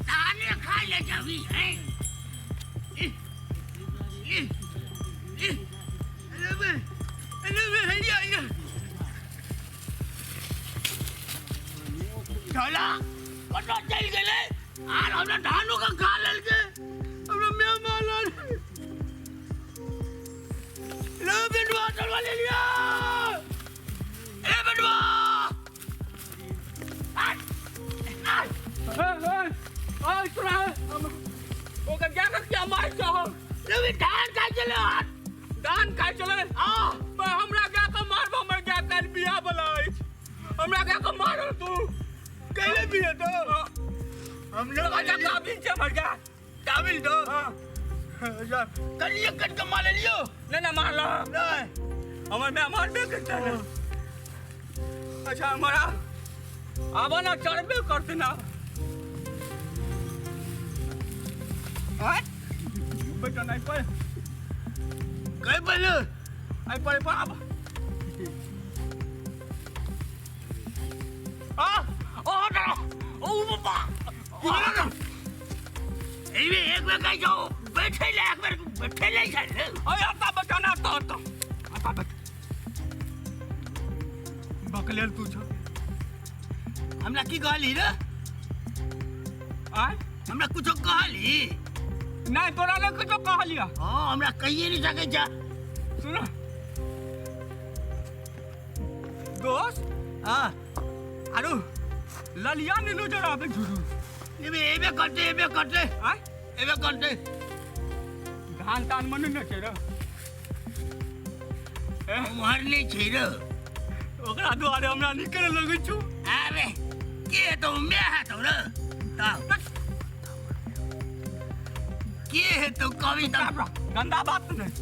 ताने खा ले जावी है अरे हरिया ढोला कटो चल गेले आर हमरा धानो का खा लेल के हमरा मेहमान आ रे बेटवा चलवा ले लिया ए बेटवा सुना वो क्या मार चाहो रे धान खाई चले धान खाई चले मैं हमरा क्या का मारबो हमर क्या कर बिया बलाई हमरा क्या का मार तू कहले भी है तो हम लोग आजा काबिल से मर गया काबिल तो यार कलिए कट के मार लियो ना मार लो नहीं हमर मैं मार दे करता है अच्छा हमारा आवा ना चढ़बे करते ना हां बेटा नहीं पर कई पर आई पर अब हां ओ बाबा ये एक बार कहीं जाओ बैठे ले एक बार बैठे ले चल ओए आता बचाना तो आता बच बकलेल तू छ हमरा की कहली रे आ हमरा कुछ कहली नहीं तोरा ने कुछ कहलिया हां हमरा कहिए नहीं सके जा सुनो दोस्त हां आरो ललिया ने लो जरा पे झुरू एबे करते हां एबे करते धान तान मन न छै रे हमर नहीं छै रे ओकरा द्वारे हमरा निकले लगै छु आबे के तो मैं है तो रे के है तो कविता गंदा बात नहीं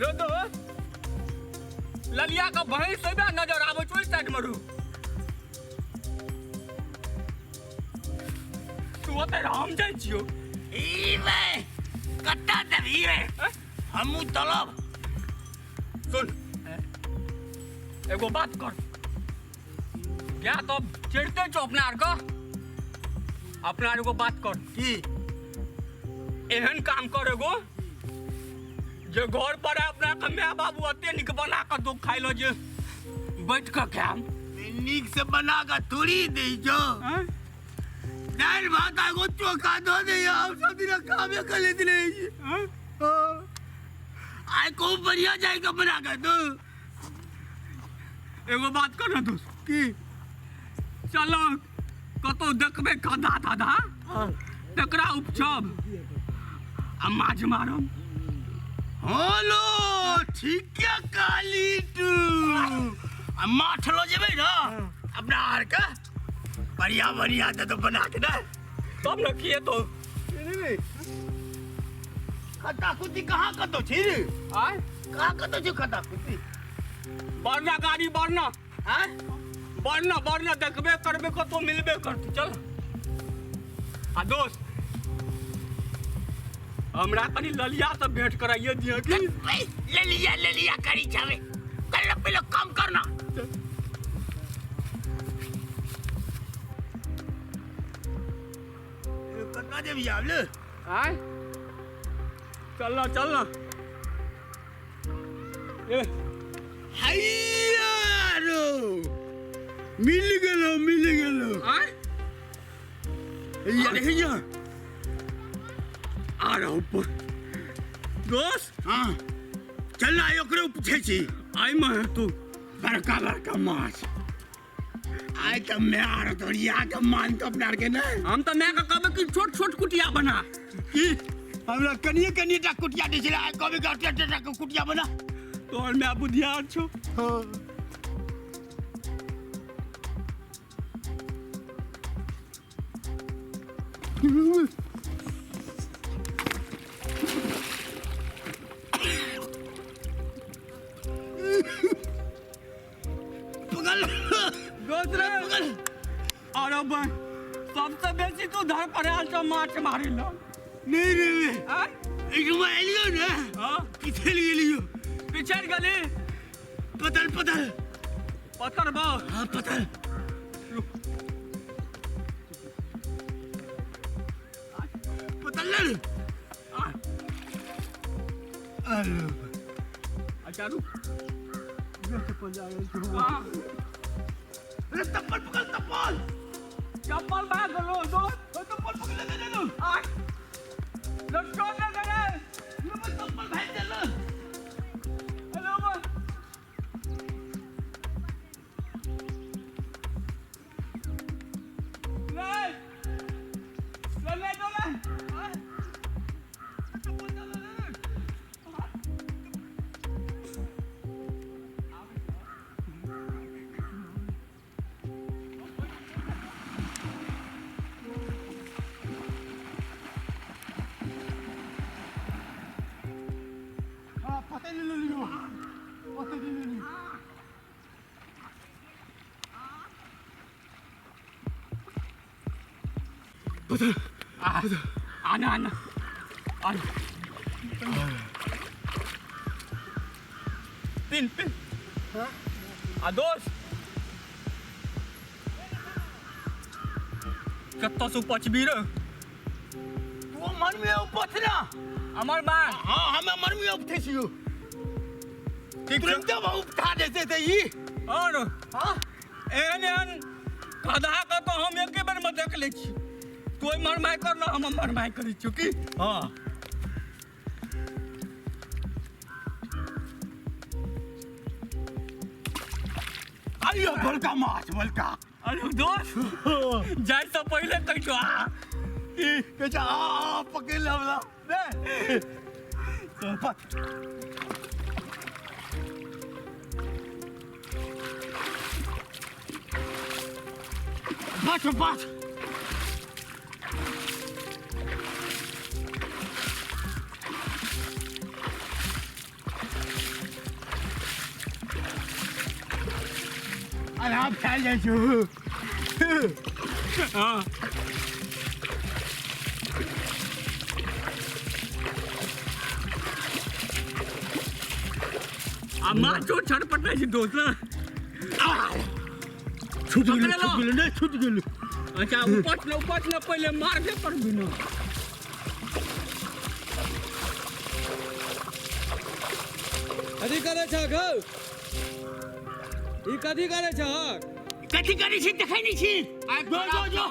रो दो ललिया का भैंस से भी नजर आवे चोई साइड मरू तू ओते राम जाय छियो ई बे कट्टा दबी रे हमू तलब सुन एगो बात कर क्या तो चिढ़ते छो अपना आर को बात कर की एहन काम कर एगो जो घर पर अपना कन्या बाबू अते निक बना कर तो खाई लो जे बैठ कर खाम निक से बना कर थोड़ी दे जो दाल भात आगो चोखा दो दे हम सब दिन खावे कर ले दिले आई को बढ़िया जाएगा बना कर दो एगो बात कर ना दोस्त की चलो कतो देखबे खदा दादा तकरा उपछब आ माछ मारम हेलो ठीक है काली तू माठ लो जेबे ना अपना आर का बढ़िया तो बना के ना तब न किए तो खता कुती कहां कतो छी रे हां कहां कतो छी खता कुती बरना गाड़ी बरना हैं बरना देखबे करबे कतो मिलबे करती चल आ दोस्त हमरा कनी ललिया से भेंट कराइए दिया कि ललिया करी जावे कल पहले काम करना कतना जे भी आवले हैं चलना ए हाइयारो मिल गेलो हैं ये आ रहा ऊपर दोस्त हाँ चल आयो करे पूछे छी आई मैं तू बड़का माछ आई तो मैं आ रहा तो या के मान तो अपना के ना हम तो मैं का कबे की छोट कुटिया बना की हमरा कनिए टा कुटिया दे छला आई कबे का टा कुटिया बना तो मैं बुधियार छो हां सबसे बेसी तू धर पर माछ मारे लो नहीं रे एक एलियो ना हां किथे गेलियो पिछड़ गली पतल पतल पत्थर बा हाँ पतल पतल ले अच्छा रुक चप्पल जा रही हाँ चप्पल पकड़ चप्पल चप्पल बाहर करो दो चप्पल पकड़ ले ले लो लटको ना करे चप्पल भाई चल हेलो बोल ले दो ले चप्पल चल ले हाँ पतल ले लो पतल ले लो पतल आना आना आना पिन पिन आ दोस्त कत्ता से पचबी रे वो मन में उपथ ना আমার মা हाँ हमें मन में उपथे छियो तुरंत हम उठा देते थे ये और हाँ एहन एहन गधा का तो हम एके बेर में देख ले छी तोय मरमाई करना हम मरमाई करी छी की हाँ आइयो बड़का माछ बड़का अरे दोस्त जाय से पहले कह छो कचा पकड़ ले हमरा ने बस बस आराम फैल जाए छु हां अम्मा जो छटपट रही थी दोस्त ना छूट गेल नहीं छूट गेल अच्छा उपच न पहले मार दे पर भी ना कथी करे छ गौ ई कथी करे छ कथी करी छी देखै नहीं छी जो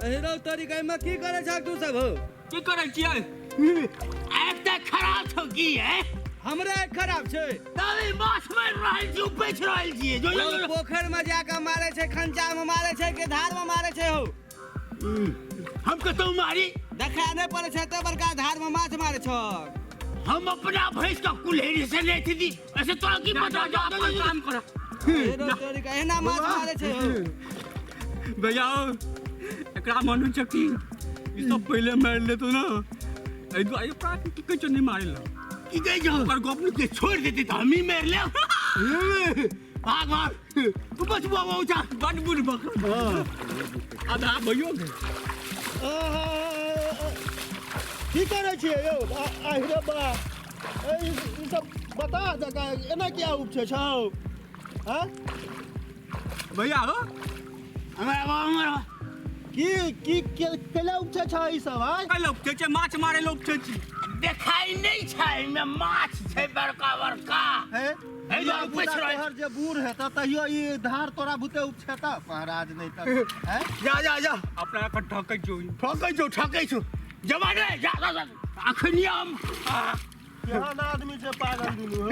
हेरो तोरी गाय में की करे छ तू सब हो की करे छियै एक त खराब छौ की है हमरा खराब छै तभी माछ मार रहल छी बेच रहल छी जो लोग पोखर में जाके मारे छै खंचा में मारे छै के धार में मारे छै हो हम कतौ मारी देखा नहीं पड़े छै तो बड़का धार में माछ मारे छ हम अपना भैंस का कुल्हेरी से लेती थी ऐसे तोरा की पता जा काम कर हेरो तोरी गाय ना माछ मारे छै हो भैया एकरा मानू छ की ई सब पहले मार ले तो ना ए दो आई प्राकृतिक के नहीं मारेला की कह जो पर गोपनी के छोड़ देती तो हम ही मार ले भाग भाग तू बच बाबा उठा बड़ बुढ़ बकर आधा भयो के की करे छियै यौ आहिरे बा ई सब बता जका एना किया उपछे छौ हां भैया हो हमारा की केला उपछे छौ ई सब हां कल लोग छे माछ मारे लोग छे देखाई नहीं छै में माछ छै बड़का बड़का है ए जो उपछ रहे हर जे बूढ़ है त तहियो ई धार तोरा बुते उपछे त महाराज नहीं त हैं जा जा जा अपना का ठकै जो ठकै छु जमाने जा जा अखनिया हम केहन आदमी छै पागल दुनू हो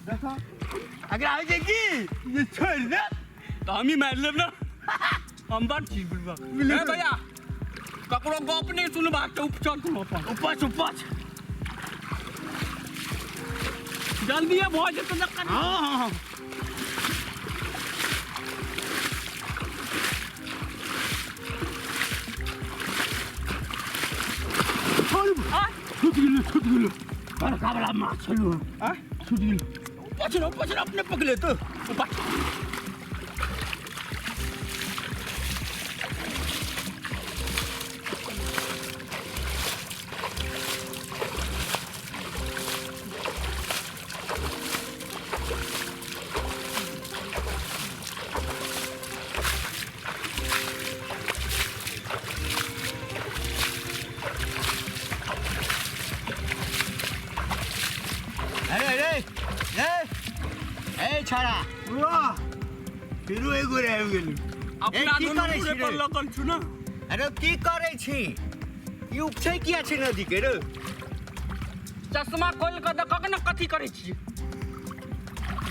देखो अगर आ जे की ये छोड़ दे तो हम ही मार लेब ना हम बात चीज बुलवा ए भैया ककरो गप नहीं सुनबा तो उपचर तुम अपन उपच जल्दी है बहुत जल्दी न कर हां छूट गेलो बड़का बड़ा माछ छलो हां छूट गेलो उपच अपने पकड़े तो उपच ए छोरा वाह फिरो एगो रह गेल अपना की दुनू करै छी मुरे पर रे? लगल छु ना अरे की करे छी ई उपछै किया छै नदी के रे चश्मा खोल के देखक ना कथी करै छी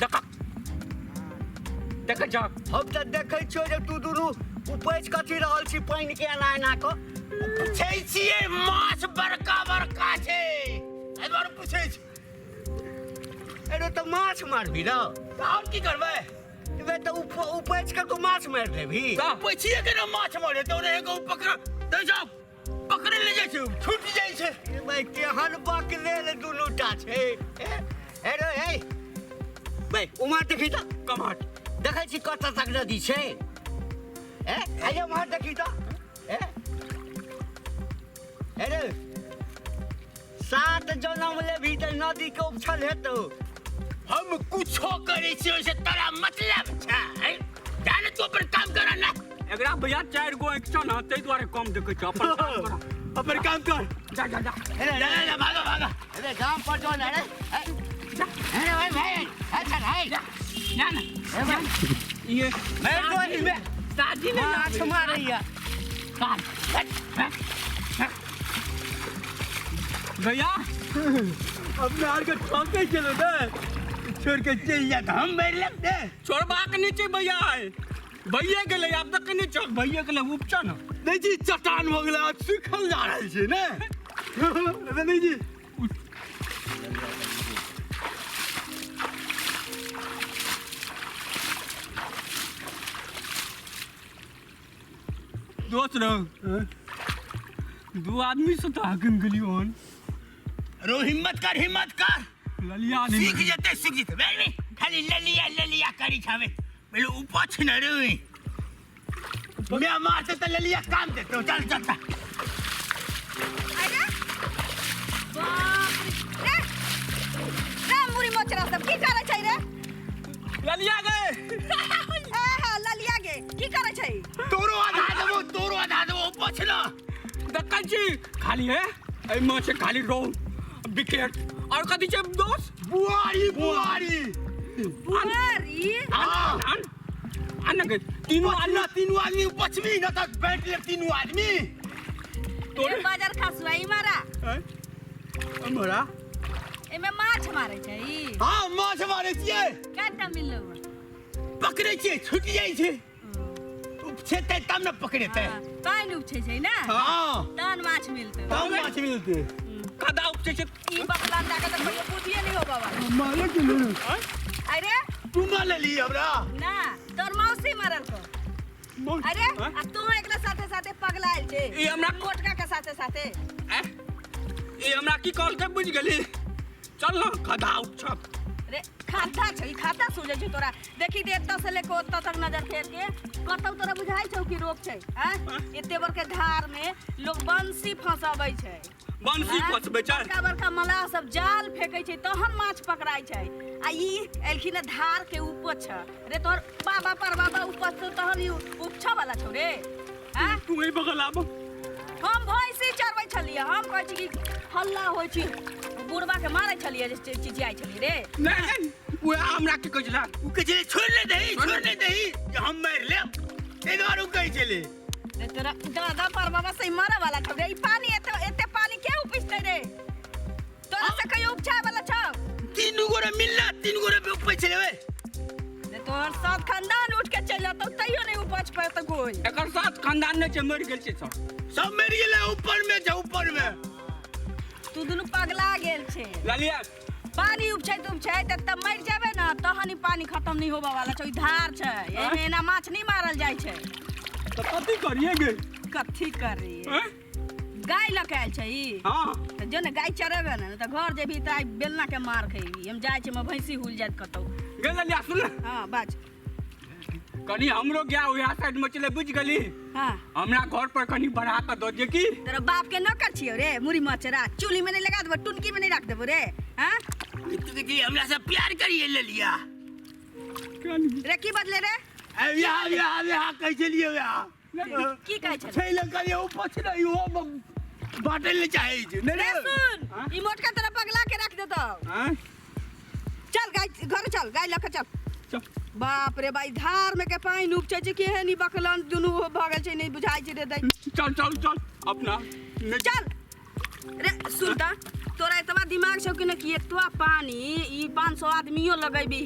देखक देख जा हम त देखै छियो जे तू दुनू उपैछ कथी रहल छी पानि के एना एना क पूछे छिए माछ बड़का बड़का छै एहि दुआरे पूछे छी अरे त माछ मारबी न और की करबै वे त उपैछ के तू माछ मार देबी पूछिए के ना माछ मारे तो एगो पकड़ दे जाओ पकड़े ले जाइ छै छूट जाइ छै भाई केहन बकलेल दुनूटा छै अरे हे भाई उमा देखी त कमाट देखै छी कत तक नदी छै आइए उमा देखी त अरे 7 जनम ले भी त नदी के उपछल हेतौ हम कुछो करे छी ओसे तोरा मतलब छै जाने तू अपन काम कर ना एकरा भैया 4 गो एक्शन ह तै दुआरे कम देखै छ अपन काम कर अपन काम कर जा जा जा जा भागा भागा अरे गांव पर जो ना रे अरे भाई अच्छा भाई ना ना ये मैं तो ही में शादी में माछ मारैया भैया अपने हार के ठोके चलो दे छोड़ के चल जा हम बैठ लगते छोड़बा के नीचे भैया भैया गेलै आब तक नहीं चल भैया गेलै उपचा ना नहीं जी चट्टान हो गेलै आज सुखल जा रहल छै ने नहीं जी दोस्त रहो दो आदमी से तो हकन गलियो हन रो हिम्मत कर ललिया सीख जेते बेबी खाली ललिया करी छावे पहले ऊपर छ न रे मैं मारते तो ललिया काम देते हो चल चल अरे बाप रे रे मुरी मोचरा सब की करे छै रे ललिया गए आहा ललिया गे की करे छै तोरो आधा देबो ऊपर छ न दक्कन छी खाली है ए माछ खाली रो विकेट और कथी छै दोस्त बुआरी बुआरी आना के तीनों तीनों आदमी पछमी न तक बैठ ले तीनों आदमी तोरे बाजार खसुआई मारा हमारा एमे माछ मारे छै हां माछ मारे छिए केटा मिललो पकड़े छिए छूट जाइ छै उपछेते तब न पकड़ेते पाइन उपछे छै ना हां तहन माछ मिलतै तब माछ मिलते कदा उपचे छै ई बकला अंडा के तो कोई बुझिए नहीं हो बाबा मारे के ले अरे तू मार ले हमरा ना तोर मौसी मारल को अरे आ तू एकरा साथे साथे पगलाइल छे ई हमरा मोटका के साथे साथे ए हमरा की कॉल के बुझ गेली चल ना कदा उठ रे खाता छै खाता सुझे छै तोरा देखी दे एत से लेके ओत तक नजर फेर के कतौ तोरा बुझाई छौ कि रोक छै हैं एते बड़के धार में लोग बंसी फंसाबै छै बंसी फंसबै छै बड़का बड़का मलाह सब जाल फेकै छै तहन माछ पकड़ाई छै आ ई एलखिन धार के ऊपर छ रे तोर बाबा पर बाबा ऊपर तो तहन ई उपछा वाला छौ रे हैं तू ही बगल आब हम भैंसी चरबै छलिए हम कहै छी कि हल्ला होइ छी बुढ़बा के मारै छलिए जे चिचियाइ छलिए रे नहीं वो हमरा के कहला उ के चले छोड़ ले दही जे हम मार ले ए द्वार उ कहि चले रे तोरा दादा पर बाबा से मरे वाला छौ रे ई पानी एते पानी के उपिसतै रे तोरा से कहियो उपछाय वाला छौ तीन गोरे मिलला तीन गोरे पे ऊपर चले वे रे तोहर सब खानदान उठ के चल जातौ तैयो नहीं उपज पात कोई एकर साथ खानदान ने छै मर गेल छै सब मर गेले ऊपर में तू दुनु पगला गेल छे ललिया पानी उपछै त मर जाबे ना तहन ई पानी खत्म नहीं होबा वाला छै ई धार छै एमे ना माछ नहीं मारल जाइ छै तो कथी करिए गे कथी करी हैं गाय लके आयल छै ई हां त जो ने गाय चरेबे ना त घर जेबी त आई बेलना के मार खैबी हम जाइ छै म भैंसी हुल जात कतौ गे ललिया सुन हां बाज कनी हमरो गया ओया साइड में चले बुझ गेली हां हमरा घर पर कनी बढ़ा के दो जे की तेरा बाप के नौकर छियो रे मुरी मचरा चूल्ही में नहीं लगा देबो टुनकी में नहीं रख देबो रे हां तू के हमरा से प्यार करिए ले लिया रे की बदले रे यहाँ कहि चलिए की कहै छै छै लगा ये ऊपर छ ना यो बाटल ले चाहे छै रे सुन ई मोटका तेरा पगला के रख देतो हैं चल गाय घर चल गाय लेके चल चल बाप रे भाई धार में के पानी उपचे छै के है नी बकलन दुनु भगल छै नहीं बुझाई छै रे दई चल चल चल अपना चल रे सुनता तोरा इतना दिमाग छौ कि न कि एतवा पानी ई 500 आदमियो लगैबी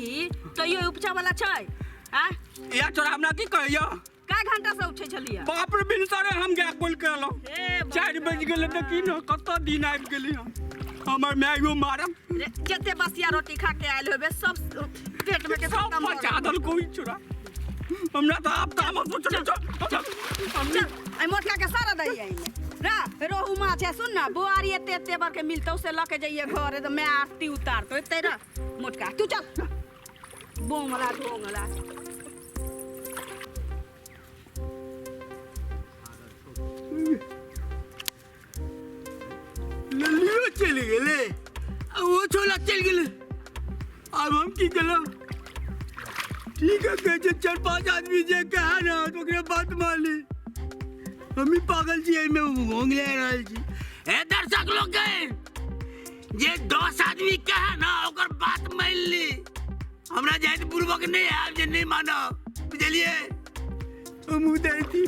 तो यो उपचा वाला छै हां या तोरा हमरा की कहियो का घंटा से उठे छलिया बाप रे बिन सारे हम गया कुल केलो ए 4 बज गेले त की न कत दिन आबि गेली हमर माइयो मारम रे जते बसिया रोटी खा के आइल होबे सब पेट में के सब खत्म बचा दल कोई छोरा हमरा त आप ताम चल चल चल आई मोटका के सारा दई आई रा रोहू माछ है सुन ना बुआरी एते एते बर के मिलतौ से लके जाइए घर तो मैं आरती उतारतो तेरा मोटका तू चल बोंगला ढोंगला लल्लियो चल गेले वो छोला चल गेले अब हम की करो ठीक है कहे 4-5 आदमी जे कहा ना तो ओकरे बात मान ली हम ही पागल छी में घोंग ले रहल छी ए दर्शक लोग गए जे 10 आदमी कहा ना ओकर बात मान ली हमरा जाइत पूर्वक नहीं आब जे नहीं मानो बुझलिए हम उदै थी